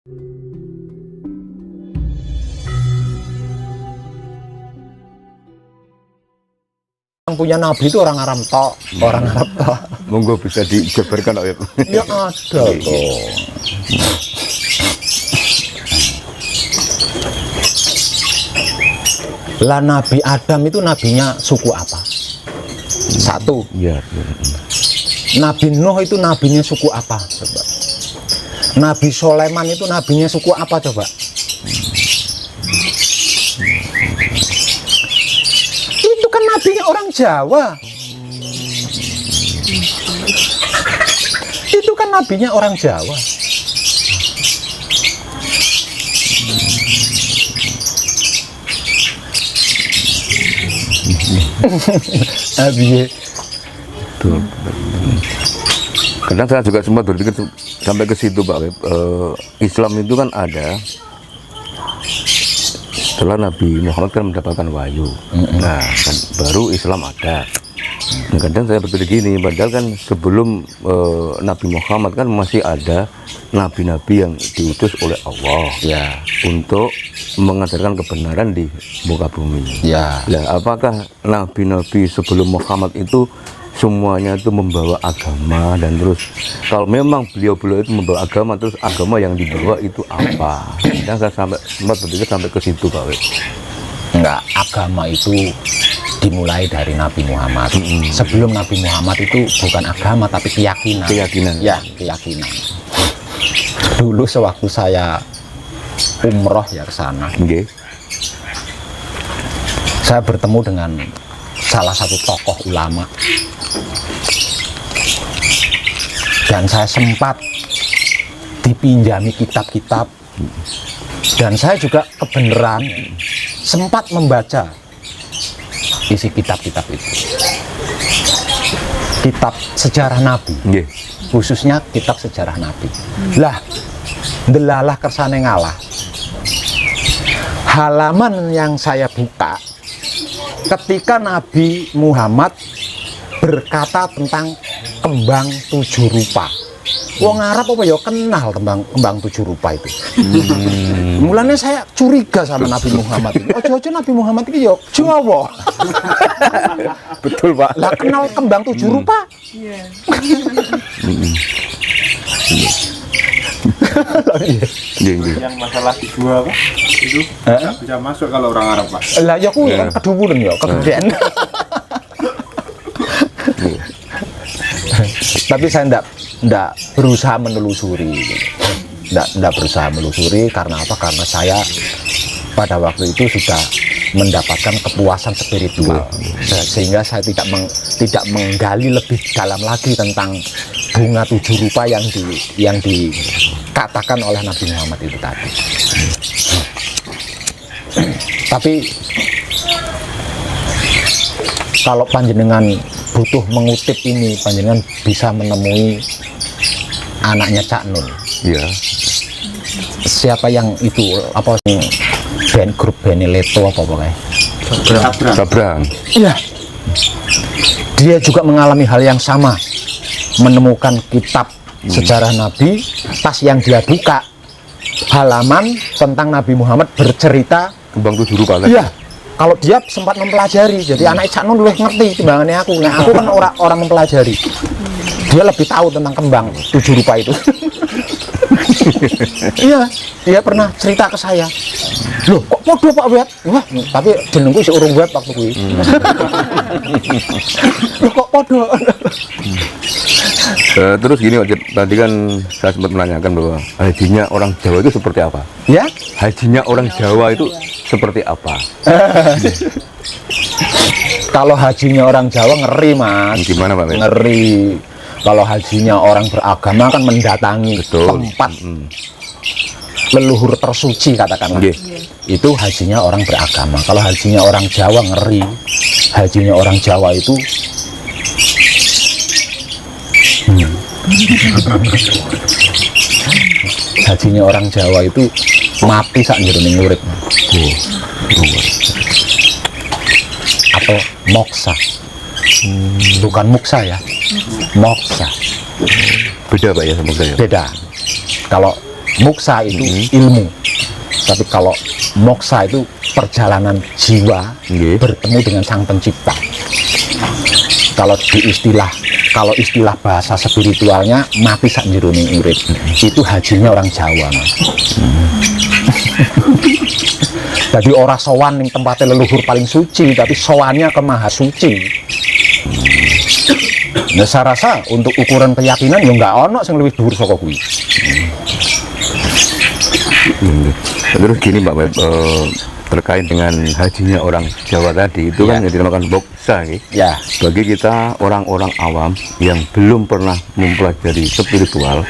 Yang punya nabi itu orang Arab tok, orang Arab tok. Monggo bisa dijabarkan Pak. Ya ada tuh. Lah Nabi Adam itu nabinya suku apa? Satu. Iya. Nabi Nuh itu nabinya suku apa? Coba. Nabi Sulaiman itu nabinya suku apa coba? Itu kan nabinya orang Jawa. Itu kan nabinya orang Jawa. Nabi. Kadang saya juga sempat berpikir sampai ke situ Pak. Islam itu kan ada setelah Nabi Muhammad kan mendapatkan wahyu. Nah, kan baru Islam ada. Nah, kadang saya berpikir gini, padahal kan sebelum Nabi Muhammad kan masih ada nabi-nabi yang diutus oleh Allah Ya. untuk mengajarkan kebenaran di muka bumi. Ya. Nah, apakah nabi-nabi sebelum Muhammad itu semuanya itu membawa agama, dan terus kalau memang beliau-beliau itu membawa agama, terus agama yang dibawa itu apa? Dan saya sempat berpikir sampai ke situ Pak. Enggak, agama itu dimulai dari Nabi Muhammad. Sebelum Nabi Muhammad itu bukan agama tapi keyakinan. Keyakinan. Ya, keyakinan. Dulu sewaktu saya umroh ya ke sana, Nggih. saya bertemu dengan salah satu tokoh ulama. Dan saya sempat dipinjami kitab-kitab, dan saya juga kebenaran sempat membaca isi kitab-kitab itu. Kitab sejarah Nabi, Nggih. khususnya kitab sejarah Nabi. Lah, delalah kersane ngalah. Halaman yang saya buka ketika Nabi Muhammad berkata tentang kembang 7 rupa. Wong Arab apa ya kenal kembang 7 rupa itu. Mulanya saya curiga sama Nabi Muhammad ini. Ojo-ojo Nabi Muhammad ini ya Jawa. Betul Pak. Lah kenal kembang 7 rupa. Iya. Nggih, nggih. Yang masalah dua apa itu nggak bisa masuk kalau orang Arab Pak. Lah ya kuwi Iya. kan keduwuren ya, kegedean. Tapi saya enggak berusaha menelusuri. Enggak berusaha menelusuri karena apa? Karena saya pada waktu itu sudah mendapatkan kepuasan spiritual. Sehingga saya tidak menggali lebih dalam lagi tentang bunga 7 rupa yang dikatakan oleh Nabi Muhammad itu tadi. Tapi kalau panjenengan butuh mengutip ini, panjenengan bisa menemui anaknya Cak Nun. Iya. Siapa yang itu apa band grup Beneleto apa pokoknya? Sabrang. Iya. Dia juga mengalami hal yang sama, menemukan kitab sejarah Nabi, tas yang dia buka halaman tentang Nabi Muhammad bercerita Kembang 7 rupa kan? iya. Kalau dia sempat mempelajari, jadi anak Cak Nun lebih ngerti timbangannya aku. Nah, aku kan orang mempelajari. Dia lebih tahu tentang kembang 7 rupa itu. Iya, dia pernah cerita ke saya. Loh, kok podo Pak Wet? Wah, tapi jenengku si urung Wet waktu kuwi. Loh, kok podo? Terus gini Pak, tadi kan saya sempat menanyakan bahwa hajinya orang Jawa itu seperti apa? Ya? Hajinya orang Jawa itu seperti apa? Kalau hajinya orang Jawa ngeri, Mas. Gimana Pak? Ngeri. Kalau hajinya orang beragama kan mendatangi Betul. tempat leluhur tersuci katakanlah. Nggih. Itu hajinya orang beragama. Kalau hajinya orang Jawa ngeri. Hajinya orang Jawa itu hajinya orang Jawa itu mati sak jroning urip. Atau moksa. Bukan muksa ya. Moksa. Beda Pak ya sama saya? Beda. Kalau Moksa itu ilmu, tapi kalau moksa itu perjalanan jiwa bertemu dengan Sang Pencipta. Kalau istilah bahasa spiritualnya mati sak jroning urip, itu hajinya orang Jawa, Mas. Jadi orang sowan ning tempatnya leluhur paling suci, tapi sowannya ke maha suci. Nah, saya rasa untuk ukuran keyakinan ya nggak ono sing luwih dhuwur saka kuwi. Terus gini Mbak Web, terkait dengan hajinya orang Jawa tadi itu kan yang dinamakan boksa Ya. bagi kita orang-orang awam yang belum pernah mempelajari spiritual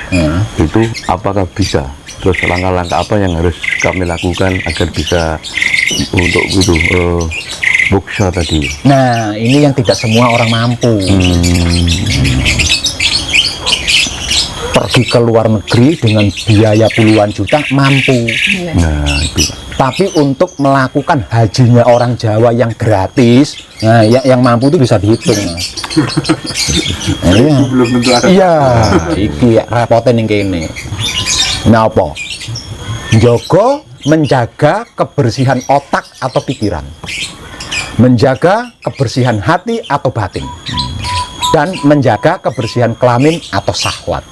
itu apakah bisa, terus langkah-langkah apa yang harus kami lakukan agar bisa untuk itu boksa tadi. Nah, ini yang tidak semua orang mampu. Pergi ke luar negeri dengan biaya puluhan juta mampu. Nah itu Tapi untuk melakukan hajinya orang Jawa yang gratis, nah yang mampu itu bisa dihitung, Mas. Nah, iya. Belum tentu ada. Iya, iki ya repotnya ning kene. Nah, apa? Menjaga kebersihan otak atau pikiran. Menjaga kebersihan hati atau batin. Dan menjaga kebersihan kelamin atau syahwat.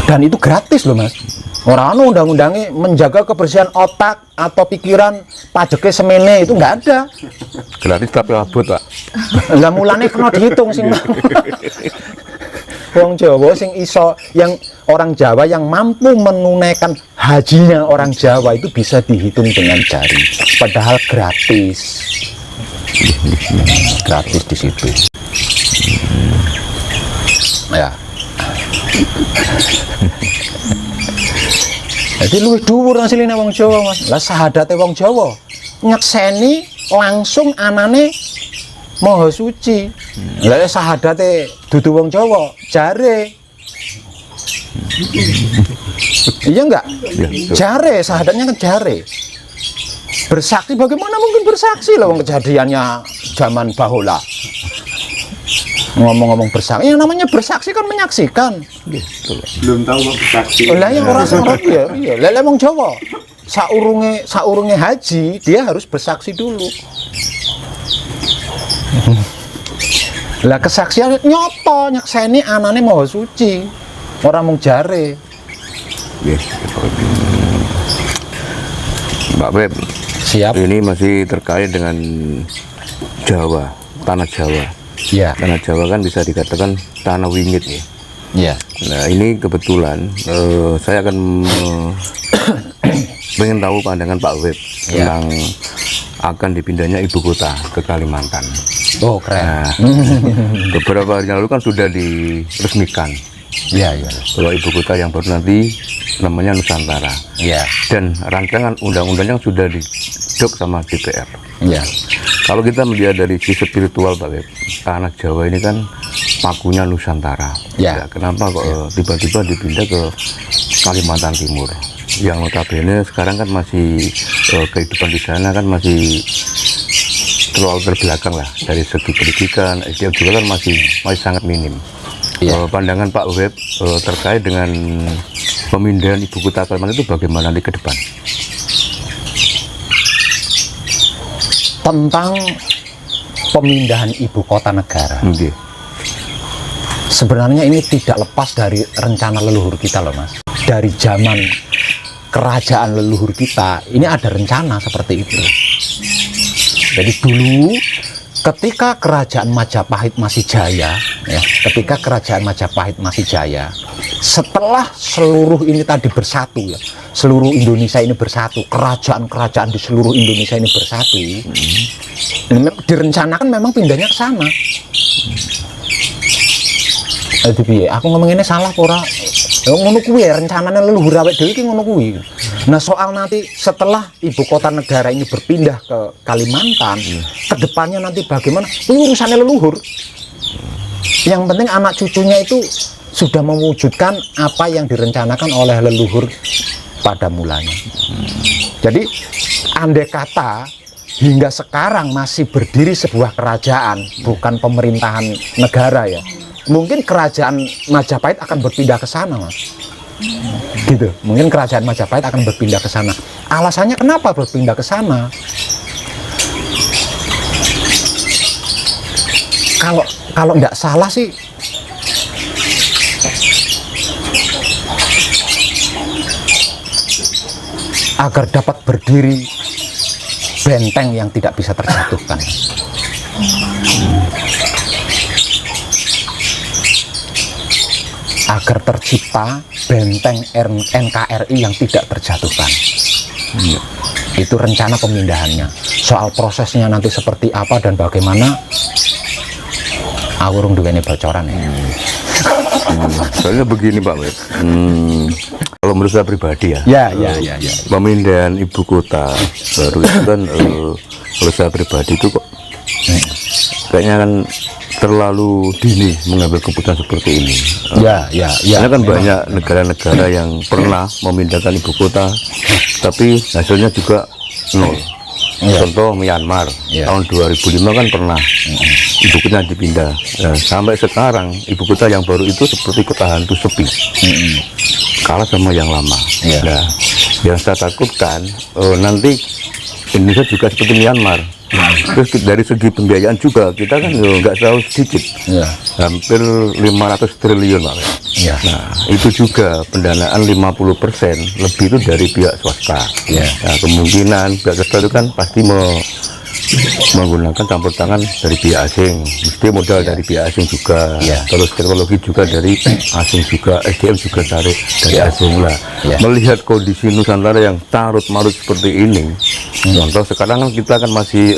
Dan itu gratis loh, Mas. Orang undang-undangnya menjaga kebersihan otak atau pikiran, pajaknya semene, itu nggak ada. gratis tapi abot Pak. Lah mulane kena dihitung sing. Wong Jawa sing iso, yang orang Jawa yang mampu menunaikan hajinya orang Jawa itu bisa dihitung dengan jari. Padahal gratis. Gratis di situ. Ya. Jadi luwih dhuwur asline wong Jawa, Mas. Lah sahadate wong Jawa nyekseni langsung anane Maha Suci. Lah sahadate dudu wong Jawa, jare. Iya enggak? Ya, Jare, sahadatnya kan jare. Bersaksi, bagaimana mungkin bersaksi lah wong kejadiannya zaman bahola. Ngomong-ngomong bersaksi, yang namanya bersaksi kan menyaksikan. Belum tahu Pak bersaksi. Lah yang orang Arab ya, iya. Lah wong Jawa saurunge haji dia harus bersaksi dulu. Lah kesaksian nyoto nyekseni anane Maha Suci. Ora mung jare. Yes. Mbak Beb, Siap. ini masih terkait dengan Jawa, tanah Jawa. Iya. Tanah Jawa kan bisa dikatakan tanah wingit ya. Iya. Nah ini kebetulan saya akan pengen tahu pandangan Pak Web tentang akan dipindahnya ibu kota ke Kalimantan. Oh, keren. Nah, beberapa hari yang lalu kan sudah diresmikan Iya, iya. bahwa ibu kota yang baru nanti namanya Nusantara. Iya. Dan rancangan undang-undangnya sudah didok sama DPR. Iya. Kalau kita melihat dari sisi spiritual Pak Web, tanah Jawa ini kan pakunya Nusantara. Ya. Kenapa kok tiba-tiba dipindah ke Kalimantan Timur? Yang notabene sekarang kan masih kehidupan di sana kan masih terlalu terbelakang lah dari segi pendidikan, SDM juga kan masih sangat minim. Ya. Pandangan Pak Web terkait dengan pemindahan ibu kota Kalimantan itu bagaimana nanti ke depan? Tentang pemindahan ibu kota negara. Okay. Sebenarnya ini tidak lepas dari rencana leluhur kita loh, Mas. Dari zaman kerajaan leluhur kita, ini ada rencana seperti itu. Jadi dulu ketika kerajaan Majapahit masih jaya, ya, ketika kerajaan Majapahit masih jaya, setelah seluruh ini tadi bersatu, ya, seluruh Indonesia ini bersatu, kerajaan-kerajaan di seluruh Indonesia ini bersatu, direncanakan memang pindahnya ke sana. Aku ngomong ini salah ora? Ngono kuwi ya, rencananya leluhur awake dhewe iki ngono kuwi. Nah, soal nanti setelah ibu kota negara ini berpindah ke Kalimantan, kedepannya nanti bagaimana? Ini urusannya leluhur. Yang penting anak cucunya itu sudah mewujudkan apa yang direncanakan oleh leluhur pada mulanya. Jadi, andai kata hingga sekarang masih berdiri sebuah kerajaan, bukan pemerintahan negara ya. Mungkin kerajaan Majapahit akan berpindah ke sana, Mas. Gitu. Mungkin kerajaan Majapahit akan berpindah ke sana. Alasannya kenapa berpindah ke sana? Kalau nggak salah sih, agar dapat berdiri benteng yang tidak bisa terjatuhkan. Agar tercipta benteng NKRI yang tidak terjatuhkan. Itu rencana pemindahannya. Soal prosesnya nanti seperti apa dan bagaimana, aku urung duweni bocoran ya. Soalnya begini Pak Wet, kalau menurut saya pribadi Ya. pemindahan ibu kota baru itu kan kalau saya pribadi itu kok kayaknya kan terlalu dini mengambil keputusan seperti ini. Ya. Karena kan banyak negara-negara yang pernah memindahkan ibu kota tapi hasilnya juga nol. Contoh Myanmar tahun 2005 kan pernah ibu kota dipindah. Nah, sampai sekarang ibu kota yang baru itu seperti kota hantu, sepi, kalah sama yang lama. Nah, yang saya takutkan nanti Indonesia juga seperti Myanmar. Terus dari segi pembiayaan juga kita kan nggak tahu sedikit, hampir 500 triliun Pak. Nah itu juga pendanaan 50% lebih itu dari pihak swasta. Nah kemungkinan pihak swasta itu kan pasti menggunakan campur tangan dari pihak asing, mesti modal dari pihak asing juga, terus teknologi juga dari asing juga, SDM juga cari dari asing lah. Melihat kondisi Nusantara yang carut marut seperti ini, contoh sekarang kan kita kan masih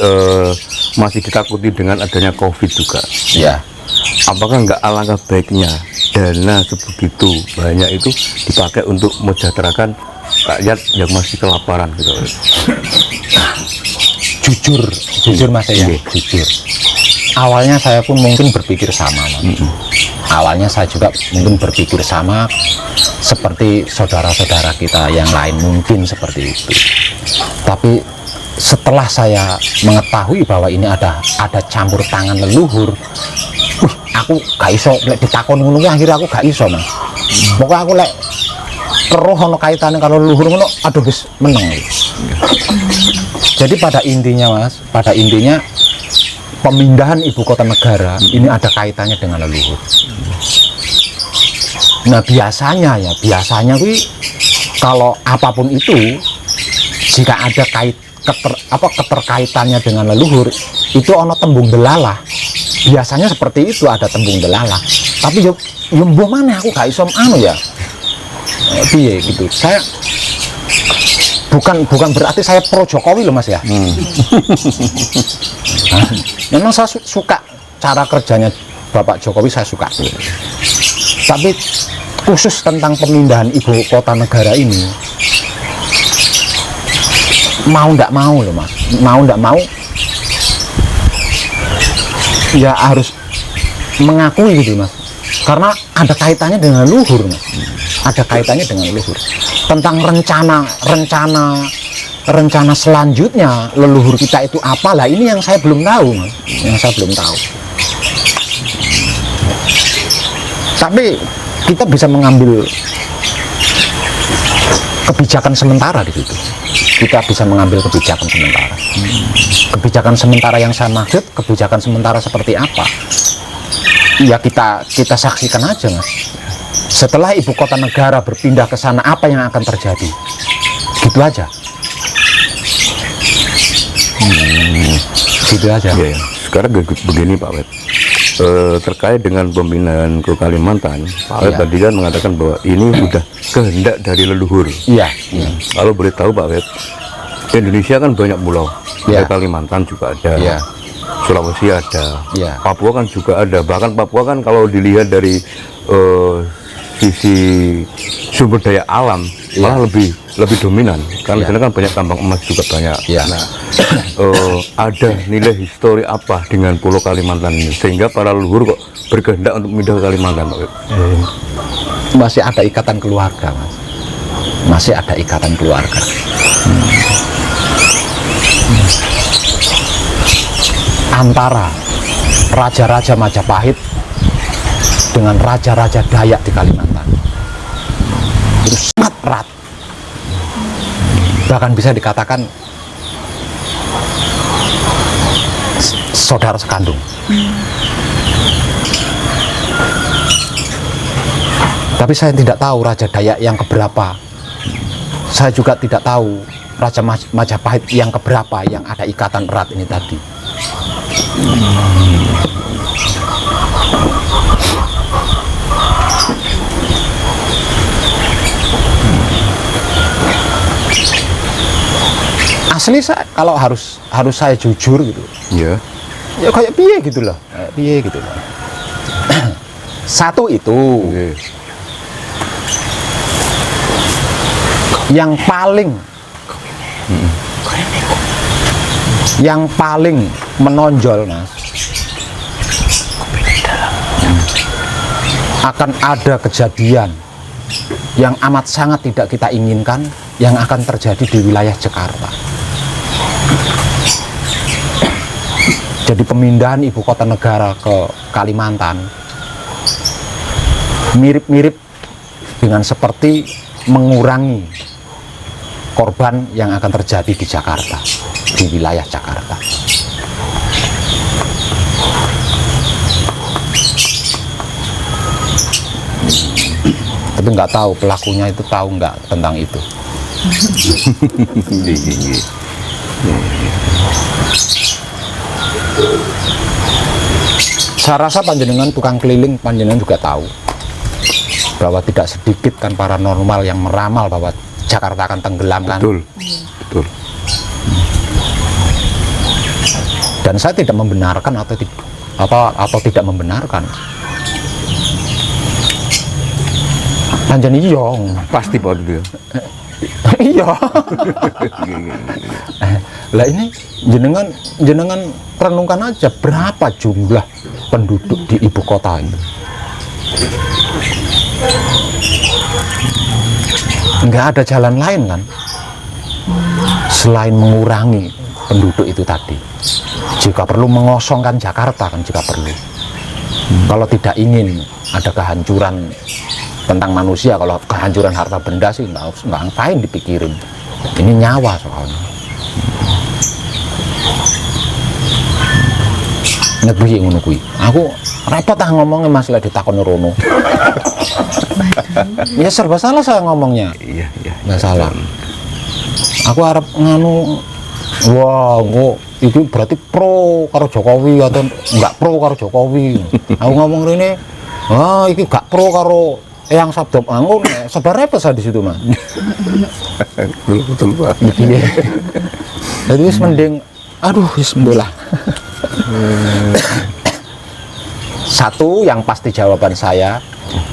ditakuti dengan adanya COVID juga. Apakah nggak alangkah baiknya dana sebegitu banyak itu dipakai untuk mensejahterakan rakyat yang masih kelaparan gitu? Jujur Mas ya, jujur. Awalnya saya pun mungkin berpikir sama, Mas. Awalnya saya juga mungkin berpikir sama seperti saudara-saudara kita yang lain mungkin seperti itu. Tapi setelah saya mengetahui bahwa ini ada campur tangan leluhur, aku gak iso lek ditakon ngono akhirnya aku gak iso, Mas. Pokoknya aku lek keruh ono kaitannya kalau leluhur ngono, aduh wis meneng. Jadi pada intinya Mas, pemindahan ibu kota negara ini ada kaitannya dengan leluhur. Nah biasanya kuwi kalau apapun itu, jika ada keterkaitannya dengan leluhur, itu ono tembung delalah. Biasanya seperti itu, ada tembung delalah. Tapi yo mbuh maneh aku gak iso ya. Piye gitu. Saya bukan berarti saya pro Jokowi loh Mas ya. Memang saya suka cara kerjanya Bapak Jokowi, saya suka. Tapi khusus tentang pemindahan ibu kota negara ini, mau ndak mau loh Mas, mau ndak mau ya harus mengakui gitu Mas, karena ada kaitannya dengan leluhur Mas. Ada kaitannya dengan leluhur. Tentang rencana selanjutnya leluhur kita itu apa lah, ini yang saya belum tahu Mas. Yang saya belum tahu. Tapi kita bisa mengambil kebijakan sementara di situ. Kita bisa mengambil kebijakan sementara. Kebijakan sementara yang saya maksud, kebijakan sementara seperti apa? Ya kita saksikan aja Mas. Setelah ibu kota negara berpindah ke sana, apa yang akan terjadi? Gitu aja. Gitu aja. Ya. Sekarang begini Pak Wet, terkait dengan pemindahan ke Kalimantan, Pak Wet tadi kan mengatakan bahwa ini sudah kehendak dari leluhur. Iya. Kalau boleh tahu Pak Wet, Indonesia kan banyak pulau, Kalimantan juga ada, Sulawesi ada, Papua kan juga ada. Bahkan Papua kan kalau dilihat dari sisi sumber daya alam malah lebih dominan, karena di sana kan banyak tambang emas juga banyak. Nah, ada nilai histori apa dengan Pulau Kalimantan ini sehingga para leluhur kok berkehendak untuk pindah ke Kalimantan, Pak? Masih ada ikatan keluarga, Mas. Masih ada ikatan keluarga. Antara raja-raja Majapahit dengan raja-raja Dayak di Kalimantan. erat. Bahkan bisa dikatakan saudara sekandung. Tapi saya tidak tahu Raja Dayak yang keberapa. Saya juga tidak tahu Raja Majapahit yang keberapa yang ada ikatan erat ini tadi. Asli saya kalau harus saya jujur gitu. Ya. Ya kayak piye gitu loh. Kayak piye gitu loh. Satu itu Oke. yang paling menonjol, Mas, akan ada kejadian yang amat sangat tidak kita inginkan yang akan terjadi di wilayah Jakarta. Jadi pemindahan ibu kota negara ke Kalimantan mirip-mirip dengan seperti mengurangi korban yang akan terjadi di Jakarta, di wilayah Jakarta. Tapi nggak tahu pelakunya itu tahu nggak tentang itu. Saya rasa panjenengan tukang keliling, panjenengan juga tahu bahwa tidak sedikit kan paranormal yang meramal bahwa Jakarta akan tenggelam kan. Betul, betul. Dan saya tidak membenarkan atau tidak membenarkan. Panjen iya. Pasti Pak dia. Iya. Lah ini jenengan renungkan aja berapa jumlah penduduk di ibu kota ini. Nggak ada jalan lain kan selain mengurangi penduduk itu tadi. Jika perlu mengosongkan Jakarta kan jika perlu. Kalau tidak ingin ada kehancuran tentang manusia, kalau kehancuran harta benda sih nggak ngapain dipikirin. Ini nyawa soalnya. Nek piye ngono kuwi. Aku repot ah ngomongnya Mas lek ditakoni rono. Ya serba salah saya ngomongnya. Iya, iya. Nggak salah. Aku harap nganu, wah, kok itu berarti pro karo Jokowi atau enggak pro karo Jokowi. Aku ngomong ini, iki gak pro karo yang sabdo anggun, sebar repot saya di situ Mas. Betul Pak. Iya. Jadi wis mending, aduh, bismillah. Satu yang pasti jawaban saya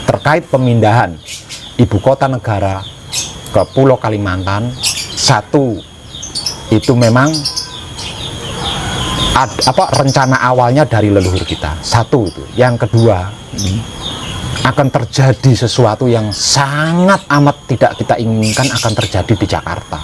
terkait pemindahan ibu kota negara ke Pulau Kalimantan, satu itu memang rencana awalnya dari leluhur kita. Satu itu. Yang kedua, akan terjadi sesuatu yang sangat amat tidak kita inginkan akan terjadi di Jakarta.